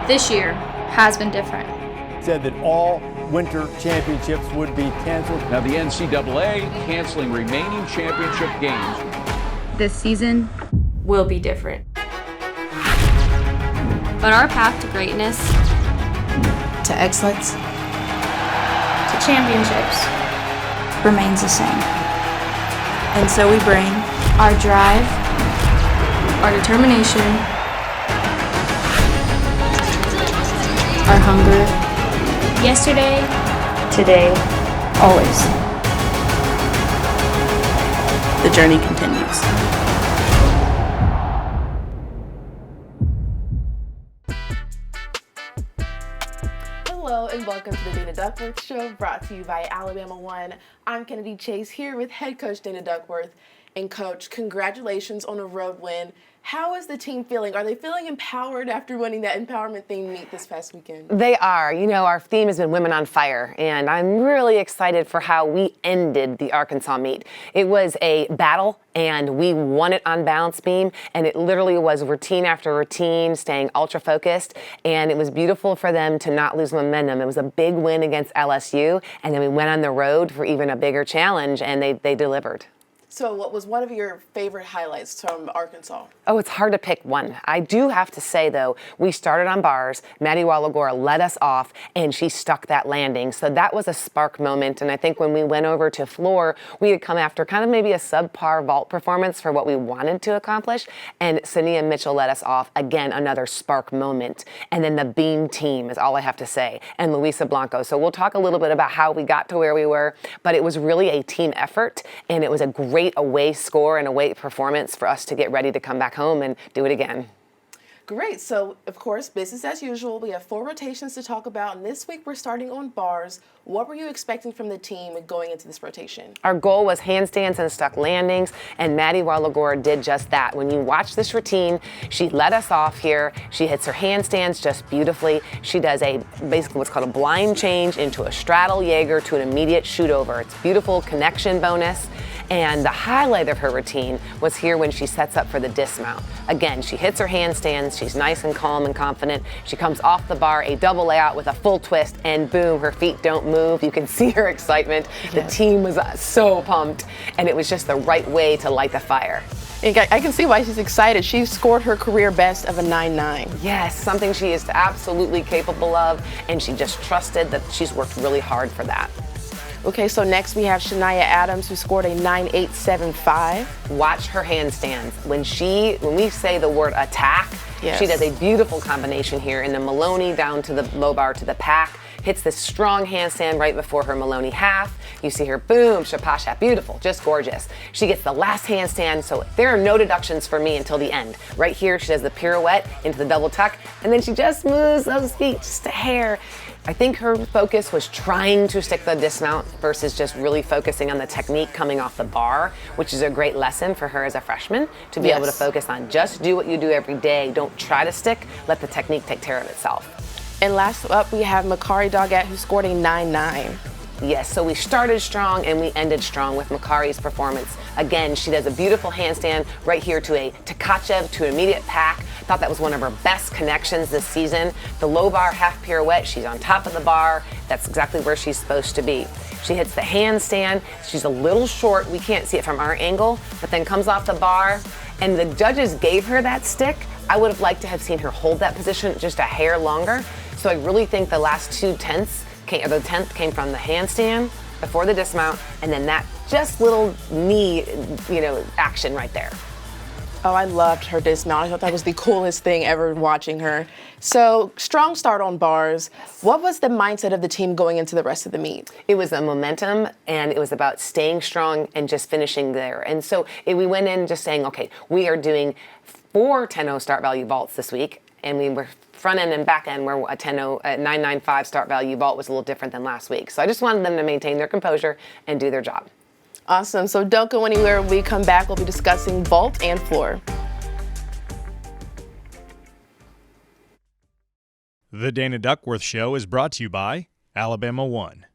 This year has been different. Said that all winter championships would be canceled. Now the NCAA canceling remaining championship games. This season will be different. But our path to greatness, to excellence, to championships, remains the same. And so we bring our drive, our determination, our hunger, yesterday, today, always. The journey continues. Hello and welcome to the Dana Duckworth Show, brought to you by Alabama One. I'm Kennedy Chase here with head coach Dana Duckworth. And coach, congratulations on a road win. How is the team feeling? Are they feeling empowered after winning that empowerment theme meet this past weekend? They are. You know, our theme has been Women on Fire, and I'm really excited for how we ended the Arkansas meet. It was a battle, and we won it on balance beam, and it literally was routine after routine, staying ultra focused, and it was beautiful for them to not lose momentum. It was a big win against LSU, and then we went on the road for even a bigger challenge, and they delivered. So what was one of your favorite highlights from Arkansas? Oh, it's hard to pick one. I do have to say, though, we started on bars. Maddie Wallagora led us off, and she stuck that landing. So that was a spark moment. And I think when we went over to floor, we had come after kind of maybe a subpar vault performance for what we wanted to accomplish. And Sania Mitchell led us off. Again, another spark moment. And then the beam team is all I have to say. And Luisa Blanco. So we'll talk a little bit about how we got to where we were. But it was really a team effort, and it was a great away score and away performance for us to get ready to come back home and do it again. Great. So, of course, business as usual. We have 4 rotations to talk about, and this week we're starting on bars. What were you expecting from the team going into this rotation? Our goal was handstands and stuck landings, and Maddie Wallagora did just that. When you watch this routine, she led us off here. She hits her handstands just beautifully. She does basically what's called a blind change into a straddle Jaeger to an immediate shoot over. It's beautiful connection bonus. And the highlight of her routine was here when she sets up for the dismount. Again, she hits her handstands. She's nice and calm and confident. She comes off the bar, a double layout with a full twist, and boom, her feet don't move. You can see her excitement. Yes. The team was so pumped, and it was just the right way to light the fire. I can see why she's excited. She scored her career best of a 9.9. Yes, something she is absolutely capable of, and she just trusted that she's worked really hard for that. Okay, so next we have Shania Adams, who scored a 9.875. Watch her handstands. When we say the word attack, yes, she does a beautiful combination here in the Maloney down to the low bar to the pack, hits this strong handstand right before her Maloney half. You see her boom, shapasha, beautiful, just gorgeous. She gets the last handstand, so there are no deductions for me until the end. Right here, she does the pirouette into the double tuck, and then she just moves those feet just a hair. I think her focus was trying to stick the dismount versus just really focusing on the technique coming off the bar, which is a great lesson for her as a freshman to be able to focus on just do what you do every day. Don't try to stick, let the technique take care of itself. And last up, we have Makari Doggett, who scored a 9.9. Yes, so we started strong and we ended strong with Makari's performance. Again, she does a beautiful handstand right here to a Tkachev to immediate pack. Thought that was one of her best connections this season. The low bar half pirouette, she's on top of the bar. That's exactly where she's supposed to be. She hits the handstand. She's a little short. We can't see it from our angle, but then comes off the bar. And the judges gave her that stick. I would have liked to have seen her hold that position just a hair longer. So I really think the last 2/10 the 10th came from the handstand before the dismount, and then that just little knee, action right there. Oh, I loved her dismount. I thought that was the coolest thing ever watching her. So, strong start on bars. What was the mindset of the team going into the rest of the meet? It was a momentum, and it was about staying strong and just finishing there. And so we went in just saying, okay, we are doing 4 10-0 start value vaults this week, and we were front end and back end where a 10-0, a 9.95 start value vault was a little different than last week. So I just wanted them to maintain their composure and do their job. Awesome. So don't go anywhere. When we come back, we'll be discussing vault and floor. The Dana Duckworth Show is brought to you by Alabama One.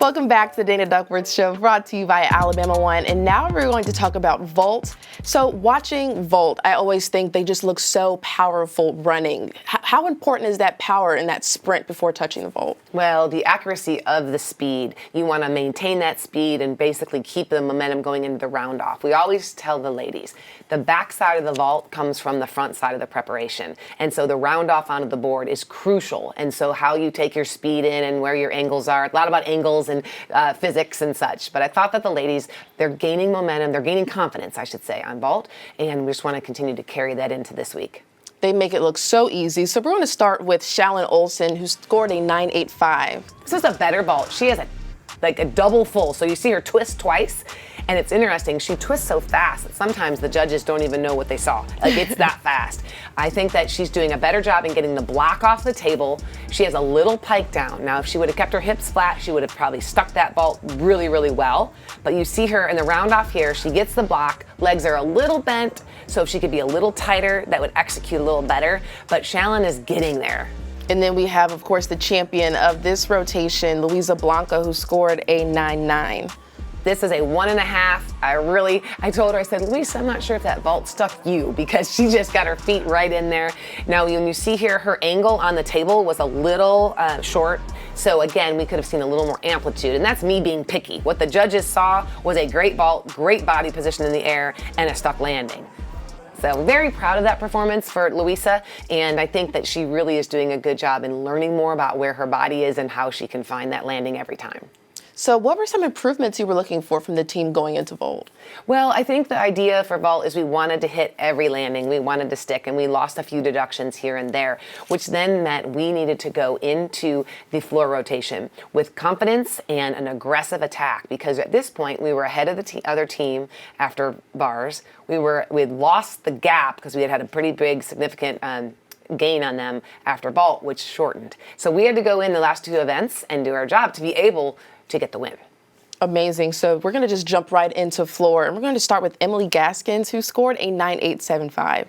Welcome back to the Dana Duckworth Show, brought to you by Alabama One. And now we're going to talk about vault. So watching vault, I always think they just look so powerful running. How important is that power in that sprint before touching the vault? Well, the accuracy of the speed. You want to maintain that speed and basically keep the momentum going into the round off. We always tell the ladies, the back side of the vault comes from the front side of the preparation. And so the round off onto the board is crucial. And so how you take your speed in and where your angles are, a lot about angles and physics and such. But I thought that the ladies, they're gaining momentum, they're gaining confidence, I should say, on vault. And we just want to continue to carry that into this week. They make it look so easy. So we're going to start with Shallon Olsen, who scored a 9.85. This is a better vault. She has a double full. So you see her twist twice, and it's interesting. She twists so fast that sometimes the judges don't even know what they saw. Like, it's that fast. I think that she's doing a better job in getting the block off the table. She has a little pike down. Now, if she would have kept her hips flat, she would have probably stuck that vault really, really well. But you see her in the round off here. She gets the block. Legs are a little bent, so if she could be a little tighter, that would execute a little better. But Shallon is getting there. And then we have, of course, the champion of this rotation, Luisa Blanca, who scored a 9.9. This is a 1.5. I told her, I said, Luisa, I'm not sure if that vault stuck you, because she just got her feet right in there. Now, when you see here, her angle on the table was a little short. So again, we could have seen a little more amplitude, and that's me being picky. What the judges saw was a great vault, great body position in the air, and a stuck landing. So very proud of that performance for Luisa, and I think that she really is doing a good job in learning more about where her body is and how she can find that landing every time. So what were some improvements you were looking for from the team going into vault? Well, I think the idea for vault is we wanted to hit every landing. We wanted to stick, and we lost a few deductions here and there, which then meant we needed to go into the floor rotation with confidence and an aggressive attack, because at this point we were ahead of the other team after bars. We'd lost the gap because we had a pretty big, significant gain on them after vault, which shortened. So we had to go in the last two events and do our job to be able to get the win. Amazing. So we're going to just jump right into floor, and we're going to start with Emily Gaskins, who scored a 9.875.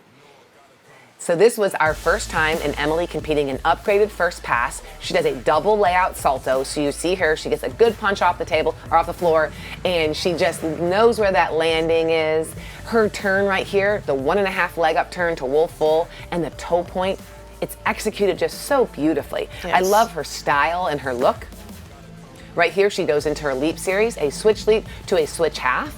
So this was our first time in Emily competing in upgraded first pass. She does a double layout salto. So you see her, she gets a good punch off the table or off the floor, and she just knows where that landing is. Her turn right here, the 1.5 leg up turn to wolf full, and the toe point, it's executed just so beautifully. Yes. I love her style and her look. Right here, she goes into her leap series, a switch leap to a switch half.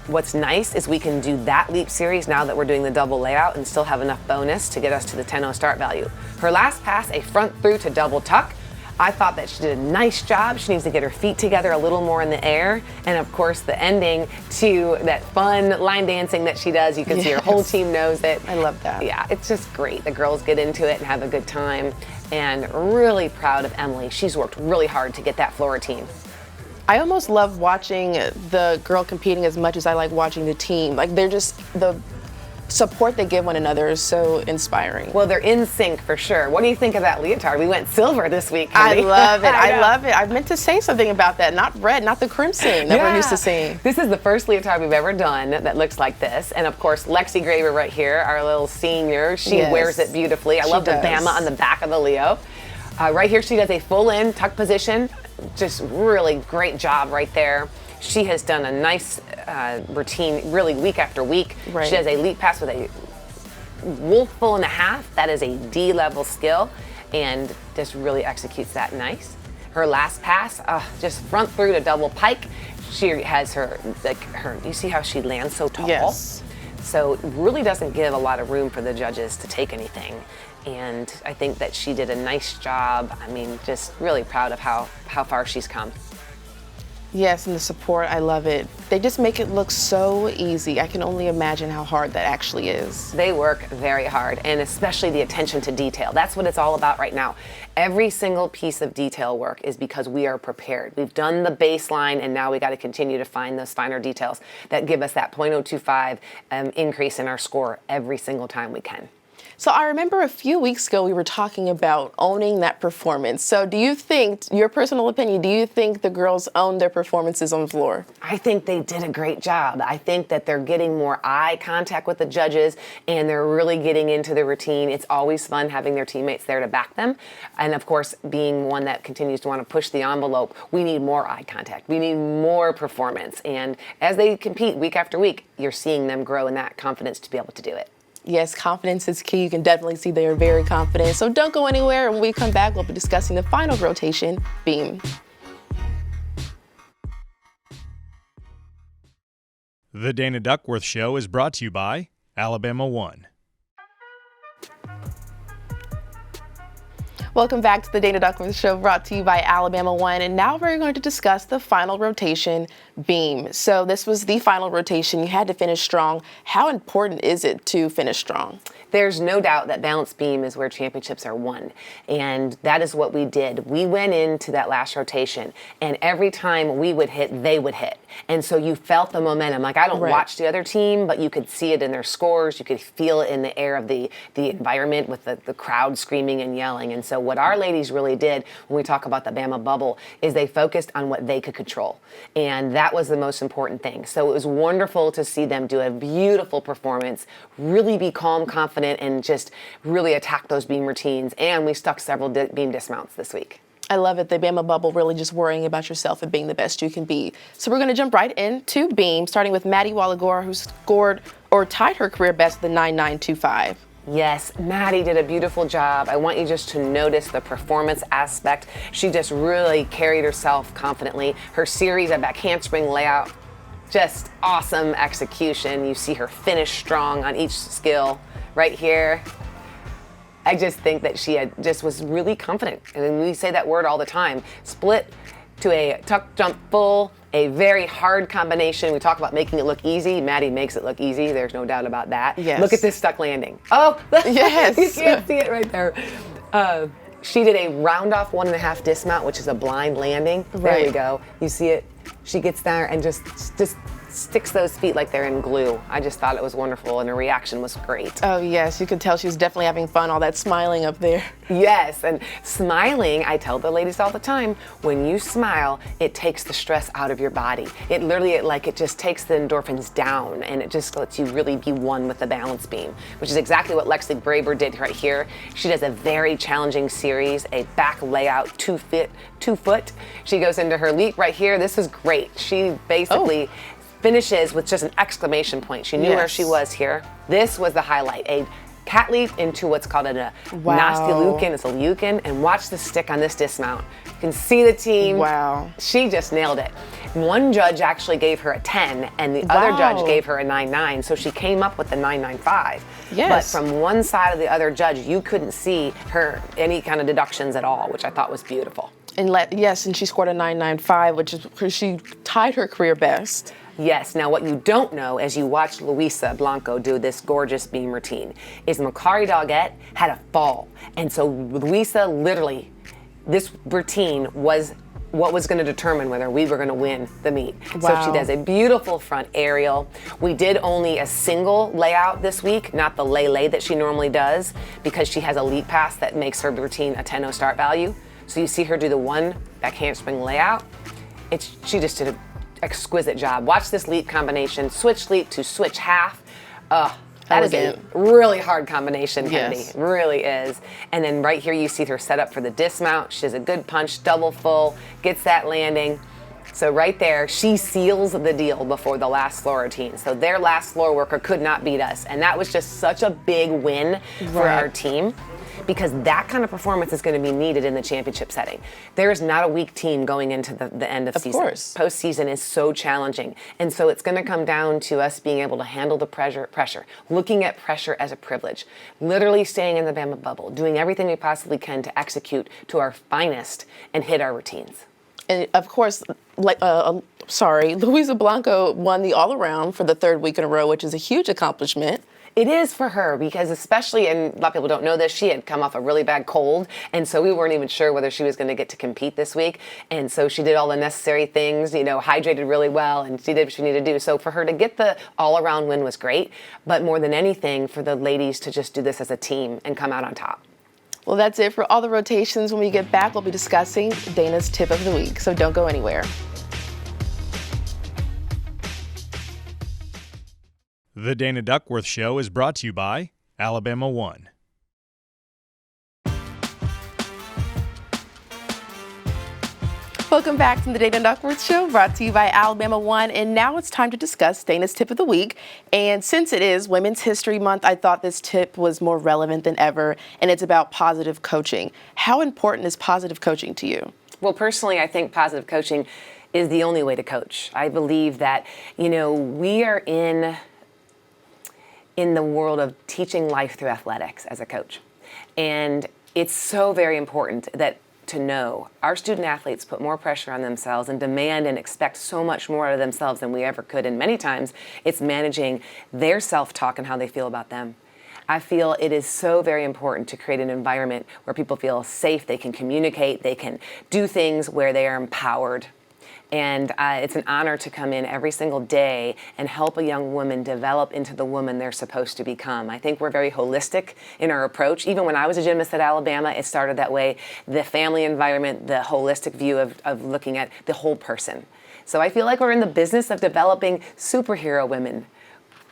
What's nice is we can do that leap series now that we're doing the double layout and still have enough bonus to get us to the 10-0 start value. Her last pass, a front through to double tuck. I thought that she did a nice job. She needs to get her feet together a little more in the air. And of course, the ending to that fun line dancing that she does. You can see her whole team knows it. I love that. Yeah, it's just great. The girls get into it and have a good time. And really proud of Emily. She's worked really hard to get that floor routine. I almost love watching the girl competing as much as I like watching the team. Like, they're just, the support they give one another is so inspiring. Well, they're in sync for sure. What do you think of that leotard? We went silver this week. I love it. I I love it. I meant to say something about that. Not red, not the crimson that we're used to seeing. This is the first leotard we've ever done that looks like this. And of course, Lexi Graver right here, our little senior, she wears it beautifully. I love the Bama on the back of the Leo. Right here, she does a full in tuck position. Just really great job right there. She has done a nice routine really week after week. Right. She does a leap pass with a wolf full and a half. That is a D level skill, and just really executes that nice. Her last pass, just front through to double pike. She has you see how she lands so tall? Yes. So it really doesn't give a lot of room for the judges to take anything. And I think that she did a nice job. I mean, just really proud of how far she's come. Yes, and the support, I love it. They just make it look so easy. I can only imagine how hard that actually is. They work very hard, and especially the attention to detail. That's what it's all about right now. Every single piece of detail work is because we are prepared. We've done the baseline, and now we got to continue to find those finer details that give us that .025 increase in our score every single time we can. So I remember a few weeks ago we were talking about owning that performance. So do you think, your personal opinion, do you think the girls owned their performances on the floor? I think they did a great job. I think that they're getting more eye contact with the judges and they're really getting into the routine. It's always fun having their teammates there to back them. And of course, being one that continues to want to push the envelope, we need more eye contact. We need more performance. And as they compete week after week, you're seeing them grow in that confidence to be able to do it. Yes, confidence is key. You can definitely see they are very confident. So don't go anywhere. When we come back, we'll be discussing the final rotation, beam. The Dana Duckworth Show is brought to you by Alabama One. Welcome back to the Dana Duckworth Show, brought to you by Alabama One. And now we're going to discuss the final rotation, beam. So this was the final rotation. You had to finish strong. How important is it to finish strong? There's no doubt that balance beam is where championships are won. And that is what we did. We went into that last rotation, and every time we would hit, they would hit. And so you felt the momentum. Like, I don't watch the other team, but you could see it in their scores. You could feel it in the air of the environment with the crowd screaming and yelling. And so what our ladies really did when we talk about the Bama bubble is they focused on what they could control. And that was the most important thing. So it was wonderful to see them do a beautiful performance, really be calm, confident, and just really attack those beam routines. And we stuck several beam dismounts this week. I love it. The Bama bubble, really just worrying about yourself and being the best you can be. So we're going to jump right into beam, starting with Maddie Wallagora, who scored or tied her career best with the 9.925. Yes, Maddie did a beautiful job. I want you just to notice the performance aspect. She just really carried herself confidently. Her series of back handspring layout, just awesome execution. You see her finish strong on each skill right here. I just think that she was really confident. And we say that word all the time. Split to a tuck jump full, a very hard combination. We talk about making it look easy. Maddie makes it look easy. There's no doubt about that. Yes. Look at this stuck landing. Oh, yes. You can't see it right there. She did a round off 1.5 dismount, which is a blind landing. There we go. You see it? She gets there and just sticks those feet like they're in glue. I just thought it was wonderful, and her reaction was great. Oh, yes. You could tell she was definitely having fun, all that smiling up there. Yes, and smiling, I tell the ladies all the time, when you smile, it takes the stress out of your body. It literally, it just takes the endorphins down, and it just lets you really be one with the balance beam, which is exactly what Lexi Graber did right here. She does a very challenging series, a back layout, 2 foot. She goes into her leap right here. This is great. She basically finishes with just an exclamation point. She knew where she was here. This was the highlight, a cat leap into what's called a nasty lukin. It's a lukin, and watch the stick on this dismount. You can see the team. Wow. She just nailed it. One judge actually gave her a 10, and the other judge gave her a 9.9, so she came up with the 9.95. Yes. But from one side of the other judge, you couldn't see her any kind of deductions at all, which I thought was beautiful. And and she scored a 9.95, which is because she tied her career best. Yes. Now, what you don't know as you watch Luisa Blanco do this gorgeous beam routine is Macari Doggett had a fall. And so Luisa literally, this routine was what was going to determine whether we were going to win the meet. Wow. So she does a beautiful front aerial. We did only a single layout this week, not the lay that she normally does, because she has a leap pass that makes her routine a 10.0 start value. So you see her do the one back handspring layout. She just did an exquisite job. Watch this leap combination, switch leap to switch half. That is a really hard combination, Kennedy. Yes. It really is. And then right here you see her set up for the dismount. She does a good punch, double full, gets that landing. So right there, she seals the deal before the last floor routine. So their last floor worker could not beat us. And that was just such a big win for our team, because that kind of performance is going to be needed in the championship setting. There is not a weak team going into the end of season. Of course. Postseason is so challenging. And so it's going to come down to us being able to handle the pressure, looking at pressure as a privilege, literally staying in the Bama bubble, doing everything we possibly can to execute to our finest and hit our routines. And of course, Luisa Blanco won the all-around for the 3rd week in a row, which is a huge accomplishment. It is for her because especially, and a lot of people don't know this, she had come off a really bad cold. And so we weren't even sure whether she was going to get to compete this week. And so she did all the necessary things, hydrated really well, and she did what she needed to do. So for her to get the all-around win was great. But more than anything, for the ladies to just do this as a team and come out on top. Well, that's it for all the rotations. When we get back, we'll be discussing Dana's tip of the week. So don't go anywhere. The Dana Duckworth Show is brought to you by Alabama One. Welcome back to the Dana Duckworth Show, brought to you by Alabama One. And now it's time to discuss Dana's tip of the week. And since it is Women's History Month, I thought this tip was more relevant than ever. And it's about positive coaching. How important is positive coaching to you? Well, personally, I think positive coaching is the only way to coach. I believe that, we are in the world of teaching life through athletics as a coach. And it's so very important to know our student athletes put more pressure on themselves and demand and expect so much more out of themselves than we ever could. And many times it's managing their self-talk and how they feel about them. I feel it is so very important to create an environment where people feel safe, they can communicate, they can do things where they are empowered. And it's an honor to come in every single day and help a young woman develop into the woman they're supposed to become. I think we're very holistic in our approach. Even when I was a gymnast at Alabama, it started that way. The family environment, the holistic view of looking at the whole person. So I feel like we're in the business of developing superhero women.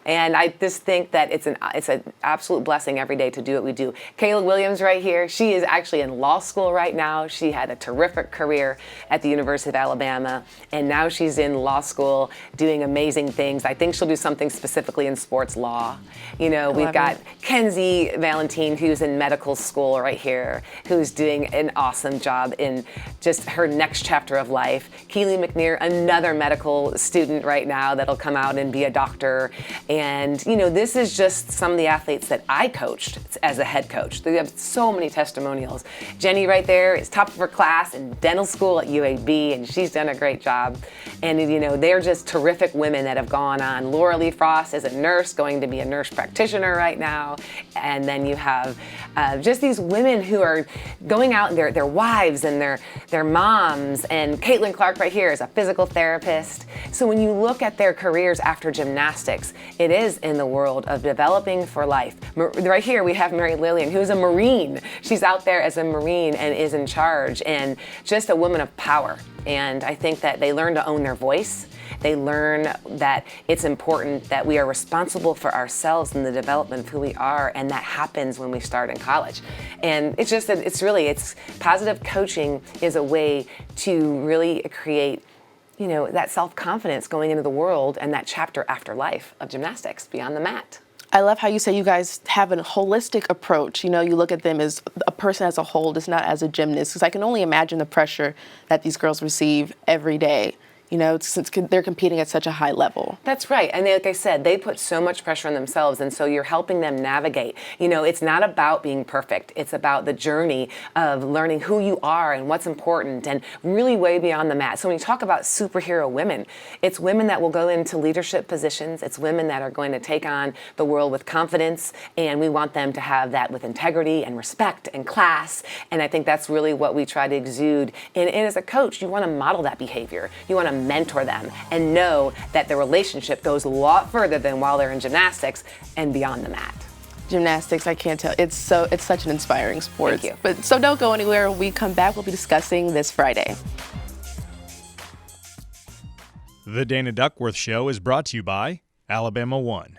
And I just think that it's an absolute blessing every day to do what we do. Kayla Williams right here, she is actually in law school right now. She had a terrific career at the University of Alabama, and now she's in law school doing amazing things. I think she'll do something specifically in sports law. We've got Kenzie Valentine, who's in medical school right here, who's doing an awesome job in just her next chapter of life. Keely McNear, another medical student right now that'll come out and be a doctor. And, this is just some of the athletes that I coached as a head coach. They have so many testimonials. Jenny right there is top of her class in dental school at UAB, and she's done a great job. And, they're just terrific women that have gone on. Laura Lee Frost is a nurse, going to be a nurse practitioner right now. And then you have just these women who are going out, and their wives and their moms. And Caitlin Clark right here is a physical therapist. So when you look at their careers after gymnastics, it is in the world of developing for life. Right here we have Mary Lillian, who is a Marine. She's out there as a Marine and is in charge, and just a woman of power. And I think that they learn to own their voice. They learn that it's important that we are responsible for ourselves and the development of who we are, and that happens when we start in college. And it's just that it's positive coaching is a way to really create that self-confidence going into the world and that chapter after life of gymnastics beyond the mat. I love how you say you guys have a holistic approach. You look at them as a person as a whole, just not as a gymnast, because I can only imagine the pressure that these girls receive every day. Since they're competing at such a high level. That's right. And like I said, they put so much pressure on themselves. And so you're helping them navigate. It's not about being perfect. It's about the journey of learning who you are and what's important and really way beyond the mat. So when you talk about superhero women, it's women that will go into leadership positions. It's women that are going to take on the world with confidence. And we want them to have that with integrity and respect and class. And I think that's really what we try to exude. And as a coach, you want to model that behavior. You want to mentor them and know that the relationship goes a lot further than while they're in gymnastics and beyond the mat. Gymnastics, I can't tell. It's such an inspiring sport. Thank you. But so don't go anywhere. When we come back, we'll be discussing this Friday. The Dana Duckworth Show is brought to you by Alabama One.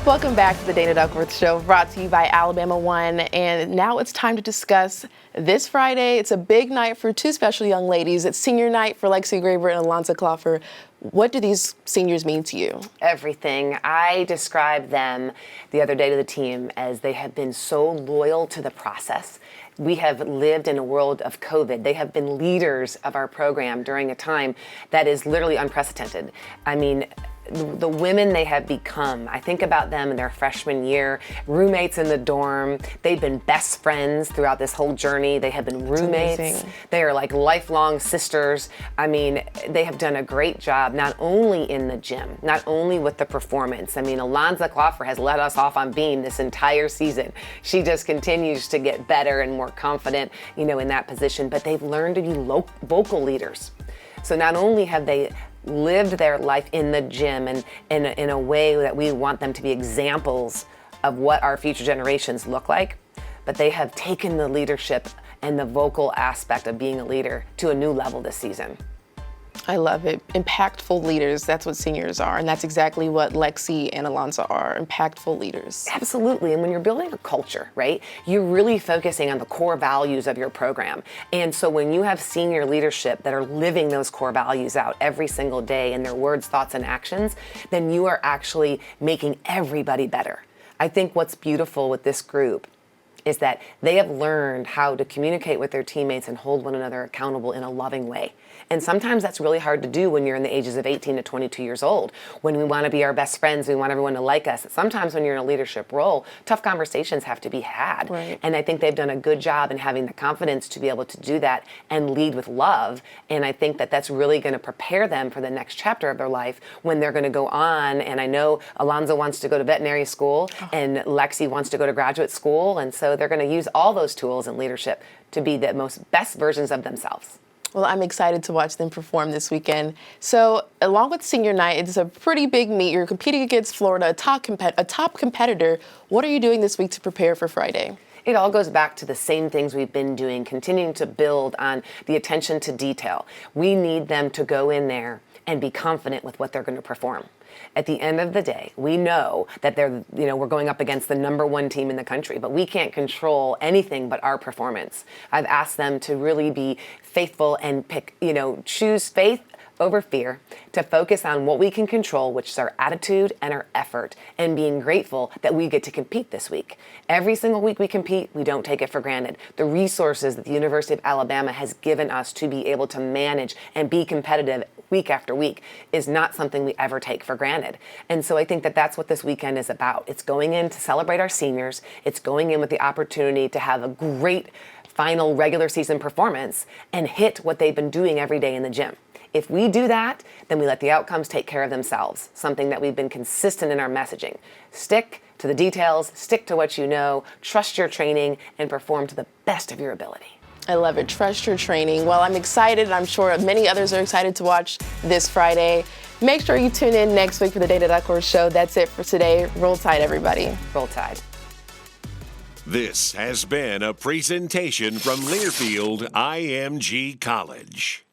Welcome back to the Dana Duckworth Show, brought to you by Alabama One. And now it's time to discuss this Friday. It's a big night for two special young ladies. It's senior night for Lexi Graber and Alonza Cloffer. What do these seniors mean to you? Everything. I described them the other day to the team as they have been so loyal to the process. We have lived in a world of COVID. They have been leaders of our program during a time that is literally unprecedented. I mean, the women they have become. I think about them in their freshman year, roommates in the dorm. They've been best friends throughout this whole journey. They have been roommates. They are like lifelong sisters. I mean, they have done a great job, not only in the gym, not only with the performance. I mean, Alonza Cloffer has let us off on beam this entire season. She just continues to get better and more confident, in that position, but they've learned to be vocal leaders. So not only have they lived their life in the gym and in a way that we want them to be examples of what our future generations look like, but they have taken the leadership and the vocal aspect of being a leader to a new level this season. I love it. Impactful leaders, that's what seniors are, and that's exactly what Lexi and Alonza are, impactful leaders. Absolutely, and when you're building a culture, right, you're really focusing on the core values of your program. And so when you have senior leadership that are living those core values out every single day in their words, thoughts, and actions, then you are actually making everybody better. I think what's beautiful with this group is that they have learned how to communicate with their teammates and hold one another accountable in a loving way. And sometimes that's really hard to do when you're in the ages of 18 to 22 years old. When we want to be our best friends, we want everyone to like us. Sometimes when you're in a leadership role, tough conversations have to be had. Right. And I think they've done a good job in having the confidence to be able to do that and lead with love. And I think that that's really going to prepare them for the next chapter of their life when they're going to go on. And I know Alonza wants to go to veterinary school and Lexi wants to go to graduate school. And so they're going to use all those tools in leadership to be the most best versions of themselves. Well, I'm excited to watch them perform this weekend. So, along with senior night, it's a pretty big meet. You're competing against Florida, a top competitor. What are you doing this week to prepare for Friday? It all goes back to the same things we've been doing, continuing to build on the attention to detail. We need them to go in there and be confident with what they're going to perform. At the end of the day, we know that we're going up against the #1 team in the country, but we can't control anything but our performance. I've asked them to really be faithful and choose faith over fear, to focus on what we can control, which is our attitude and our effort, and being grateful that we get to compete this week. Every single week we compete, we don't take it for granted. The resources that the University of Alabama has given us to be able to manage and be competitive week after week is not something we ever take for granted. And so I think that that's what this weekend is about. It's going in to celebrate our seniors. It's going in with the opportunity to have a great final regular season performance and hit what they've been doing every day in the gym. If we do that, then we let the outcomes take care of themselves, something that we've been consistent in our messaging. Stick to the details, stick to what you know, trust your training, and perform to the best of your ability. I love it. Trust your training. Well, I'm excited. I'm sure many others are excited to watch this Friday. Make sure you tune in next week for the Dana Duckworth Show. That's it for today. Roll Tide, everybody. Roll Tide. This has been a presentation from Learfield IMG College.